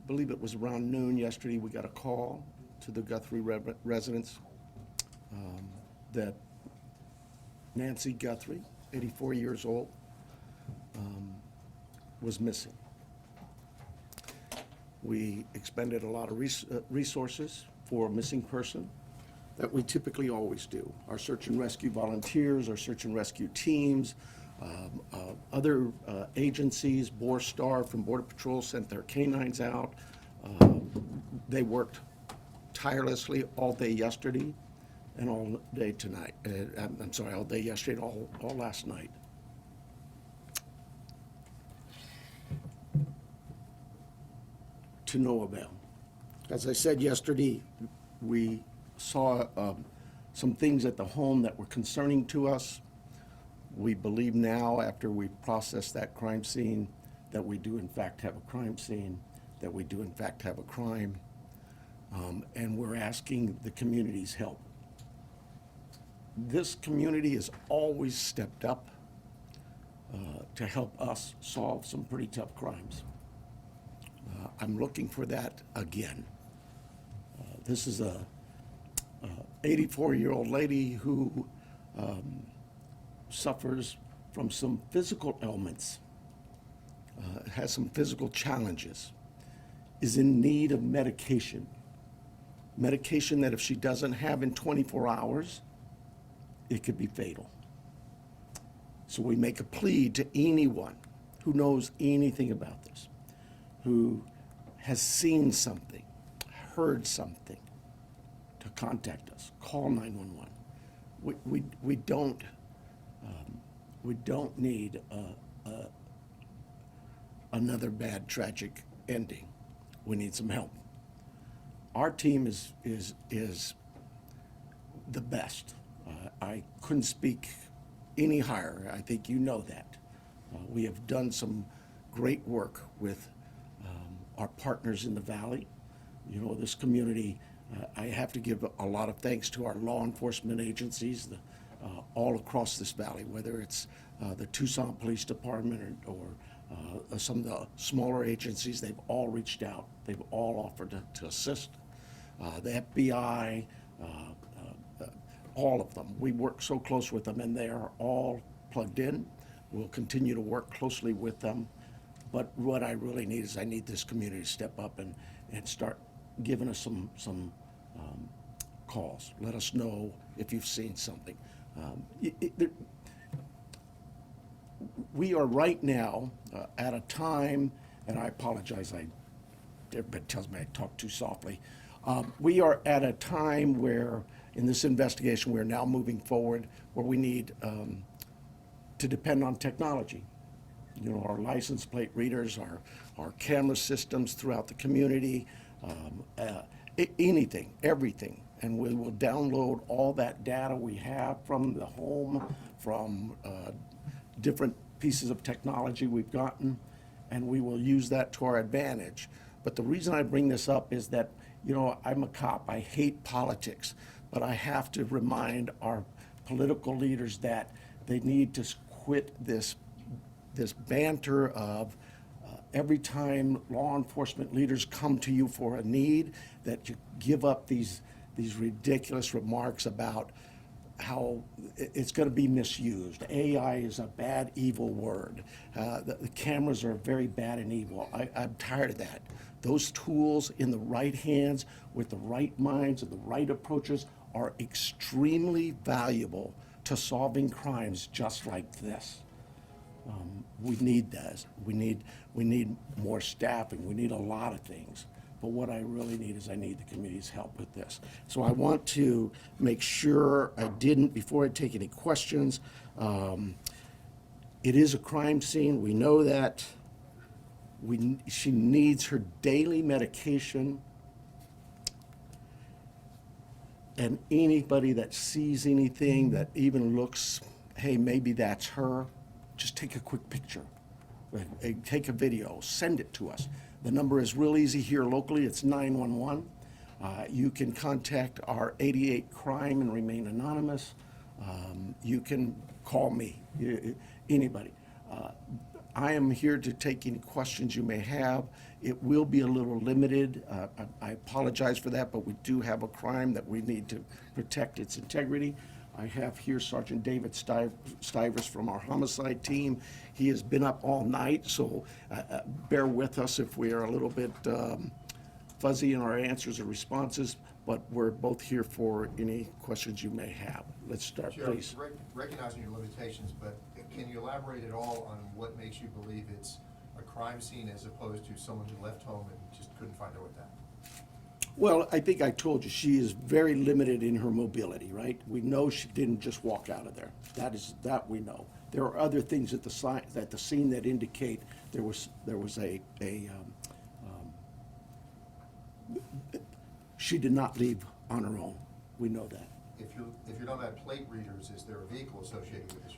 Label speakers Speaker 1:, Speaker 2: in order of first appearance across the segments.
Speaker 1: believe it was around noon yesterday, we got a call to the Guthrie residence that Nancy Guthrie, 84 years old, was missing. We expended a lot of resources for a missing person that we typically always do. Our search and rescue volunteers, our search and rescue teams, other agencies, Borstar from Border Patrol sent their canines out. They worked tirelessly all day yesterday and all day tonight. I'm sorry, all day yesterday and all last night. To no avail. As I said yesterday, we saw some things at the home that were concerning to us. We believe now, after we processed that crime scene, that we do in fact have a crime scene, that we do in fact have a crime, and we're asking the community's help. This community has always stepped up to help us solve some pretty tough crimes. I'm looking for that again. This is a 84-year-old lady who suffers from some physical ailments, has some physical challenges, is in need of medication. Medication that if she doesn't have in 24 hours, it could be fatal. So we make a plea to anyone who knows anything about this, who has seen something, heard something, to contact us. Call 911. We don't need another bad tragic ending. We need some help. Our team is the best. I couldn't speak any higher. I think you know that. We have done some great work with our partners in the Valley. You know, this community, I have to give a lot of thanks to our law enforcement agencies all across this valley, whether it's the Tucson Police Department or some of the smaller agencies. They've all reached out. They've all offered to assist. The FBI, all of them. We work so close with them, and they are all plugged in. We'll continue to work closely with them. But what I really need is I need this community to step up and start giving us some calls. Let us know if you've seen something. We are right now at a time, and I apologize, everybody tells me I talk too softly. We are at a time where, in this investigation, we're now moving forward where we need to depend on technology. You know, our license plate readers, our camera systems throughout the community, anything, everything. And we will download all that data we have from the home, from different pieces of technology we've gotten, and we will use that to our advantage. But the reason I bring this up is that, you know, I'm a cop. I hate politics, but I have to remind our political leaders that they need to quit this banter of every time law enforcement leaders come to you for a need, that you give up these ridiculous remarks about how it's going to be misused. AI is a bad, evil word. The cameras are very bad and evil. I'm tired of that. Those tools in the right hands, with the right minds and the right approaches, are extremely valuable to solving crimes just like this. We need this. We need more staffing. We need a lot of things. But what I really need is I need the community's help with this. So I want to make sure I didn't, before I take any questions, it is a crime scene. We know that. She needs her daily medication. And anybody that sees anything that even looks, hey, maybe that's her, just take a quick picture. Take a video, send it to us. The number is real easy here locally. It's 911. You can contact our 88 Crime and remain anonymous. You can call me, anybody. I am here to take any questions you may have. It will be a little limited. I apologize for that, but we do have a crime that we need to protect its integrity. I have here Sergeant David Stivers from our homicide team. He has been up all night, so bear with us if we are a little bit fuzzy in our answers or responses, but we're both here for any questions you may have. Let's start,
Speaker 2: Sheriff,
Speaker 1: please.
Speaker 2: Recognizing your limitations, but can you elaborate at all on what makes you believe it's a crime scene as opposed to someone who left home and just couldn't find their way back?
Speaker 1: Well, I think I told you, she is very limited in her mobility, right? We know she didn't just walk out of there. That we know. There are other things at the scene that indicate there was she did not leave on her own. We know that.
Speaker 2: If you're not at plate readers, is there a vehicle associated with this?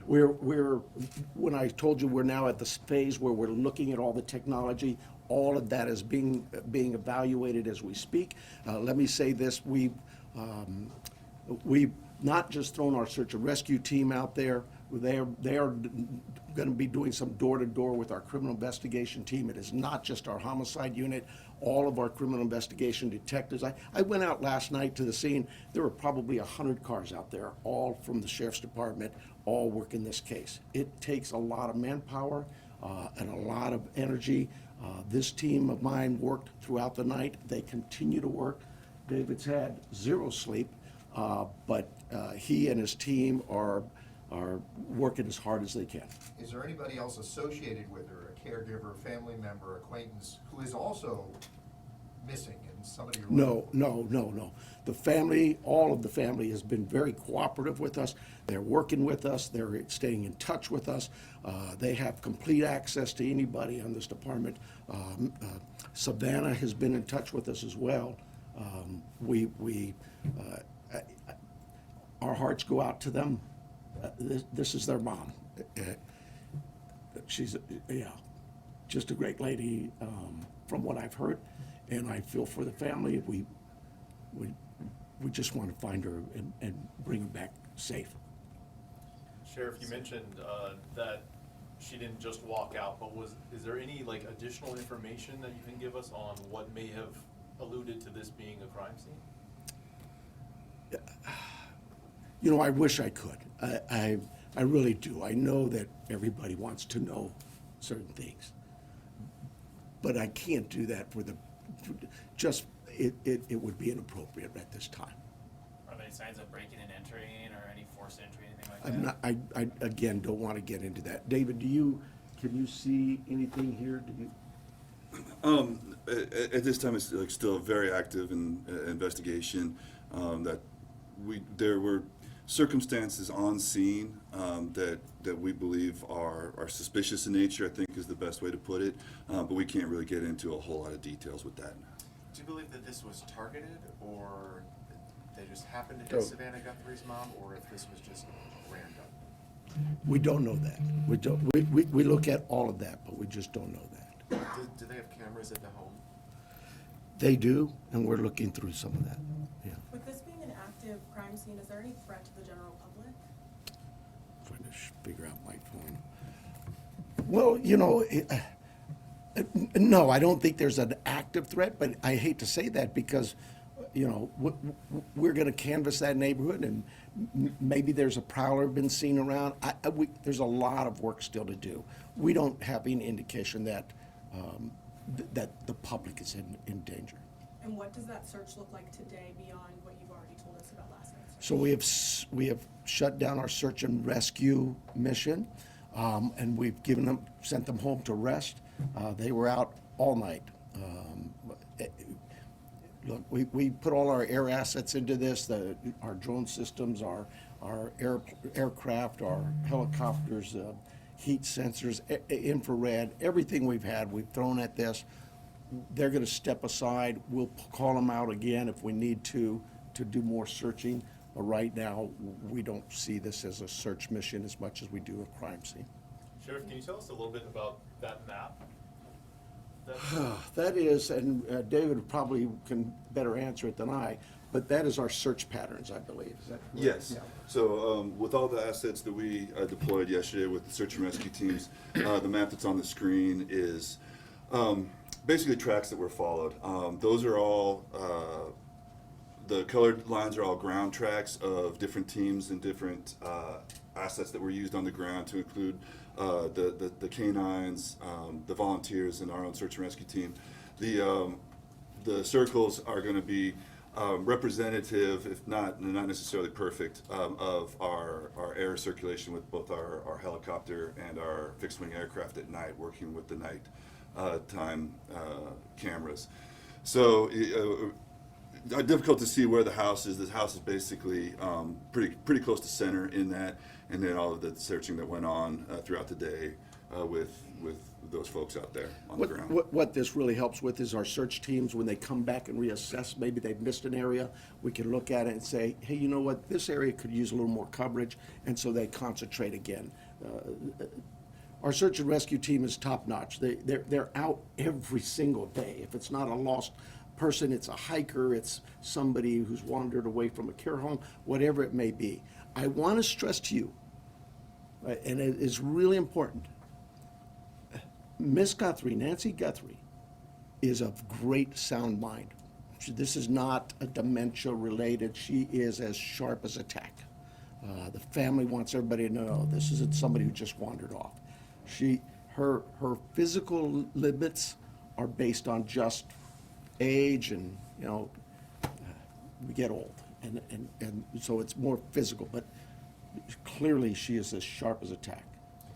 Speaker 1: When I told you we're now at the phase where we're looking at all the technology, all of that is being evaluated as we speak. Let me say this, we've not just thrown our search and rescue team out there. They are going to be doing some door-to-door with our criminal investigation team. It is not just our homicide unit, all of our criminal investigation detectives. I went out last night to the scene. There were probably 100 cars out there, all from the sheriff's department, all working this case. It takes a lot of manpower and a lot of energy. This team of mine worked throughout the night. They continue to work. David's had zero sleep, but he and his team are working as hard as they can.
Speaker 2: Is there anybody else associated with her, a caregiver, family member, acquaintance, who is also missing and somebody?
Speaker 1: No. The family, all of the family has been very cooperative with us. They're working with us. They're staying in touch with us. They have complete access to anybody on this department. Savannah has been in touch with us as well. Our hearts go out to them. This is their mom. She's, just a great lady from what I've heard, and I feel for the family. We just want to find her and bring her back safe.
Speaker 3: Sheriff, you mentioned that she didn't just walk out, but is there any additional information that you can give us on what may have alluded to this being a crime scene?
Speaker 1: I wish I could. I really do. I know that everybody wants to know certain things, but I can't do that it would be inappropriate at this time.
Speaker 4: Are there any signs of breaking and entering or any forced entry, anything like that?
Speaker 1: I again don't want to get into that. David, can you see anything here?
Speaker 5: At this time, it's still a very active investigation. There were circumstances on scene that we believe are suspicious in nature, I think is the best way to put it, but we can't really get into a whole lot of details with that.
Speaker 6: Do you believe that this was targeted, or they just happened to hit Savannah Guthrie's mom, or if this was just random?
Speaker 1: We don't know that. We look at all of that, but we just don't know that.
Speaker 6: Do they have cameras at the home?
Speaker 1: They do, and we're looking through some of that. Yeah.
Speaker 7: With this being an active crime scene, is there any threat to the general public?
Speaker 1: Trying to figure out my phone. Well, no, I don't think there's an active threat, but I hate to say that because, we're going to canvass that neighborhood, and maybe there's a prowler been seen around. There's a lot of work still to do. We don't have any indication that that the public is in danger.
Speaker 7: And what does that search look like today beyond what you've already told us about last night's search?
Speaker 1: So we have shut down our search and rescue mission, and we've sent them home to rest. They were out all night. Look, we put all our air assets into this, our drone systems, our aircraft, our helicopters, heat sensors, infrared, everything we've thrown at this. They're going to step aside. We'll call them out again if we need to do more searching. But right now, we don't see this as a search mission as much as we do a crime scene.
Speaker 3: Sheriff, can you tell us a little bit about that map?
Speaker 1: That is, and David probably can better answer it than I, But that is our search patterns, I believe, is that correct?
Speaker 5: Yes.
Speaker 1: Yeah.
Speaker 5: So with all the assets that we deployed yesterday with the search and rescue teams, the map that's on the screen is basically tracks that were followed. Those are all, the colored lines are all ground tracks of different teams and different assets that were used on the ground, to include the canines, the volunteers, and our own search and rescue team. The circles are going to be representative, if not necessarily perfect, of our air circulation with both our helicopter and our fixed-wing aircraft at night, working with the night time cameras. So difficult to see where the house is. This house is basically pretty close to center in that, and then all of the searching that went on throughout the day with those folks out there on the ground.
Speaker 1: What this really helps with is our search teams, when they come back and reassess, maybe they've missed an area, we can look at it and say, hey, you know what, this area could use a little more coverage, and so they concentrate again. Our search and rescue team is top-notch. They're out every single day. If it's not a lost person, it's a hiker, it's somebody who's wandered away from a care home, whatever it may be. I want to stress to you, right, and it is really important, Miss Guthrie, Nancy Guthrie, is of great sound mind. This is not a dementia related. She is as sharp as a tack. The family wants everybody to know this isn't somebody who just wandered off. Her physical limits are based on just age, and we get old, and so it's more physical. But clearly, she is as sharp as a tack.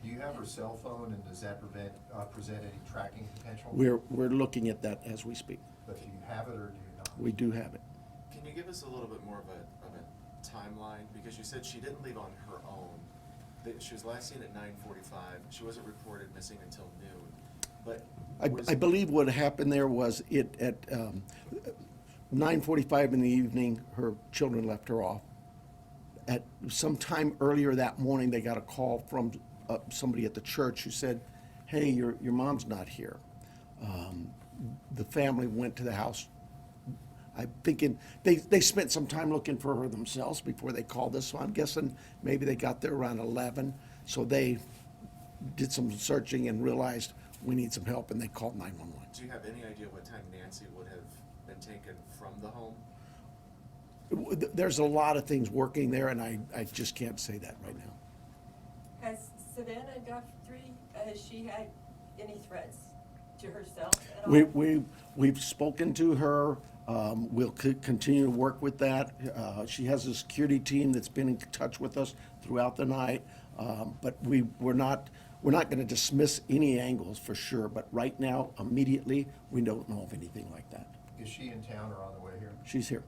Speaker 2: Do you have her cell phone, and does that present any tracking potential?
Speaker 1: We're looking at that as we speak.
Speaker 2: But do you have it or do you not?
Speaker 1: We do have it.
Speaker 6: Can you give us a little bit more of a timeline? Because you said she didn't leave on her own. She was last seen at 9:45. She wasn't reported missing until noon. But
Speaker 1: I believe what happened there was at 9:45 in the evening, her children left her off. At some time earlier that morning, they got a call from somebody at the church who said, hey, your mom's not here. The family went to the house. I'm thinking they spent some time looking for her themselves before they called us, so I'm guessing maybe they got there around 11. So they did some searching and realized we need some help, and they called 911.
Speaker 6: do you have any idea what time Nancy would have been taken from the home?
Speaker 1: There's a lot of things working there, and I just can't say that right now.
Speaker 8: Has Savannah Guthrie, has she had any threats to herself at all?
Speaker 1: We've spoken to her. We'll continue to work with that. She has a security team that's been in touch with us throughout the night. But we're not going to dismiss any angles for sure. But right now, immediately, we don't know of anything like that.
Speaker 2: Is she in town or on the way here?
Speaker 1: She's here.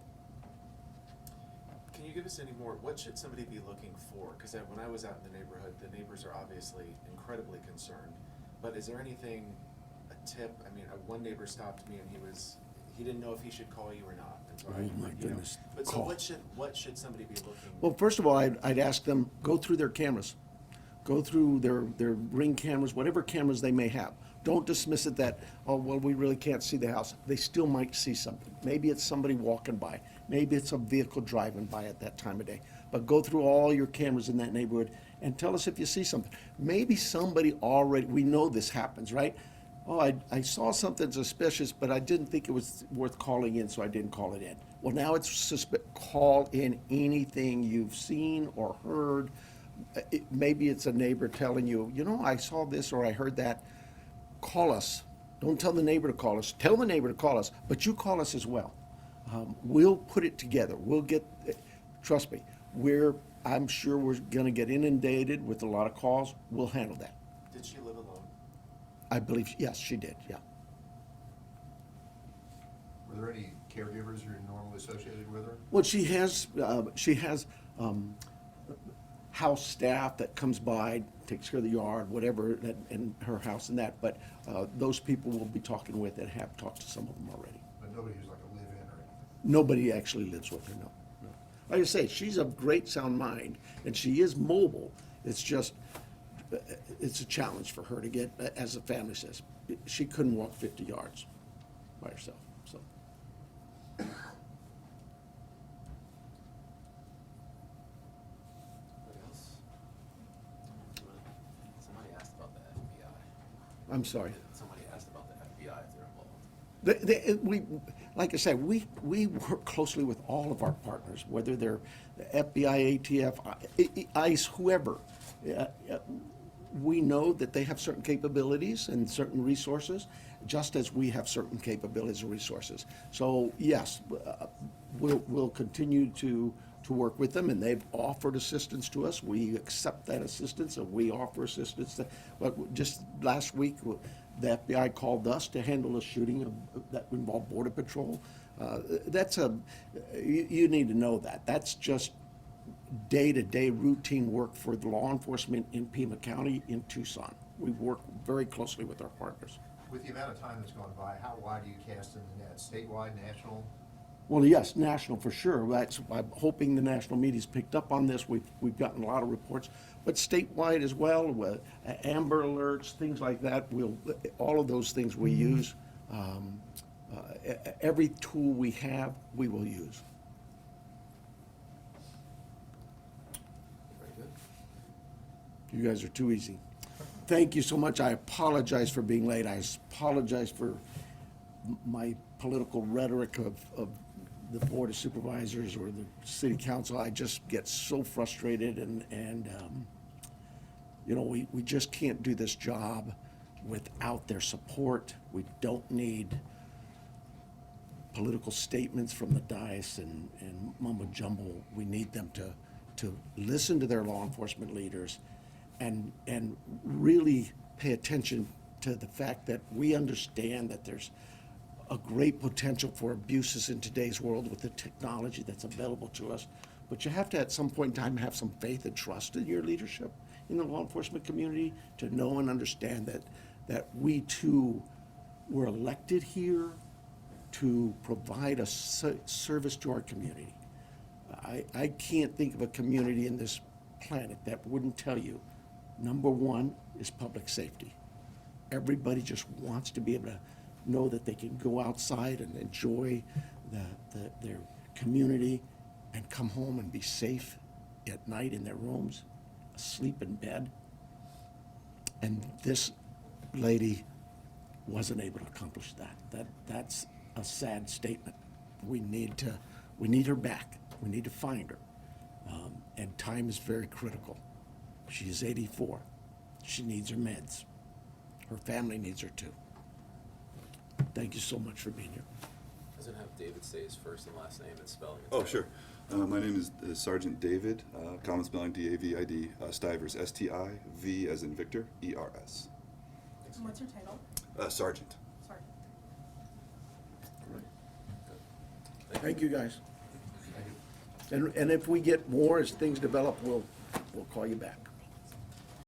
Speaker 6: Can you give us any more, what should somebody be looking for? Because when I was out in the neighborhood, the neighbors are obviously incredibly concerned. But is there anything, a tip? I mean, one neighbor stopped me and he didn't know if he should call you or not. And so
Speaker 1: Oh, my goodness.
Speaker 6: But so
Speaker 1: Call.
Speaker 6: what should somebody be looking?
Speaker 1: Well, first of all, I'd ask them, go through their cameras. Go through their Ring cameras, whatever cameras they may have. Don't dismiss it that, oh, well, we really can't see the house. They still might see something. Maybe it's somebody walking by. Maybe it's a vehicle driving by at that time of day. But go through all your cameras in that neighborhood and tell us if you see something. Maybe somebody already, we know this happens, right? Oh, I saw something suspicious, but I didn't think it was worth calling in, so I didn't call it in. Well, now it's call in anything you've seen or heard. Maybe it's a neighbor telling you, I saw this or I heard that. Call us. Don't tell the neighbor to call us. Tell the neighbor to call us, but you call us as well. We'll put it together. We'll get, trust me, I'm sure we're gonna get inundated with a lot of calls. We'll handle that.
Speaker 6: Did she live alone?
Speaker 1: I believe, yes, she did, yeah.
Speaker 2: Were there any caregivers who are normally associated with her?
Speaker 1: Well, she has house staff that comes by, takes care of the yard, whatever, in her house and that, but those people we'll be talking with and have talked to some of them already.
Speaker 2: But nobody who's like a live-in or anything?
Speaker 1: Nobody actually lives with her, no. Like I say, she's of great sound mind, and she is mobile. It's just, it's a challenge for her to get, as the family says, she couldn't walk 50 yards by herself, so. I'm sorry.
Speaker 9: Somebody asked about the FBI, if they're involved.
Speaker 1: We, like I said, we work closely with all of our partners, whether they're the FBI, ATF, ICE, whoever. We know that they have certain capabilities and certain resources, just as we have certain capabilities and resources. So yes, we'll continue to work with them, and they've offered assistance to us. We accept that assistance, and we offer assistance. But just last week, the FBI called us to handle a shooting that involved Border Patrol. You need to know that. That's just day-to-day routine work for the law enforcement in Pima County in Tucson. We work very closely with our partners.
Speaker 2: With the amount of time that's gone by, how wide do you cast in the net? Statewide, national?
Speaker 1: Well, yes, national for sure. I'm hoping the national media's picked up on this. We've gotten a lot of reports, but statewide as well, with Amber Alerts, things like that. All of those things we use. Every tool we have, we will use.
Speaker 9: Very good.
Speaker 1: You guys are too easy. Thank you so much. I apologize for being late. I apologize for my political rhetoric of the Board of Supervisors or the City Council. I just get so frustrated and you know, we just can't do this job without their support. We don't need political statements from the dais and mumbo jumbo. We need them to listen to their law enforcement leaders and really pay attention to the fact that we understand that there's a great potential for abuses in today's world with the technology that's available to us. But you have to, at some point in time, have some faith and trust in your leadership in the law enforcement community to know and understand that we too were elected here to provide a service to our community. I can't think of a community in this planet that wouldn't tell you, number one is public safety. Everybody just wants to be able to know that they can go outside and enjoy their community and come home and be safe at night in their rooms, asleep in bed. And this lady wasn't able to accomplish that. That's a sad statement. We need her back. We need to find her. And time is very critical. She is 84. She needs her meds. Her family needs her too. Thank you so much for being here.
Speaker 9: Doesn't have David say his first and last name and spelling.
Speaker 5: Oh, sure. My name is Sergeant David, common spelling D-A-V-I-D, Stivers, S-T-I-V as in Victor, E-R-S.
Speaker 7: And what's your title?
Speaker 5: Sergeant.
Speaker 7: Sorry.
Speaker 1: Thank you, guys. And if we get more as things develop, we'll call you back.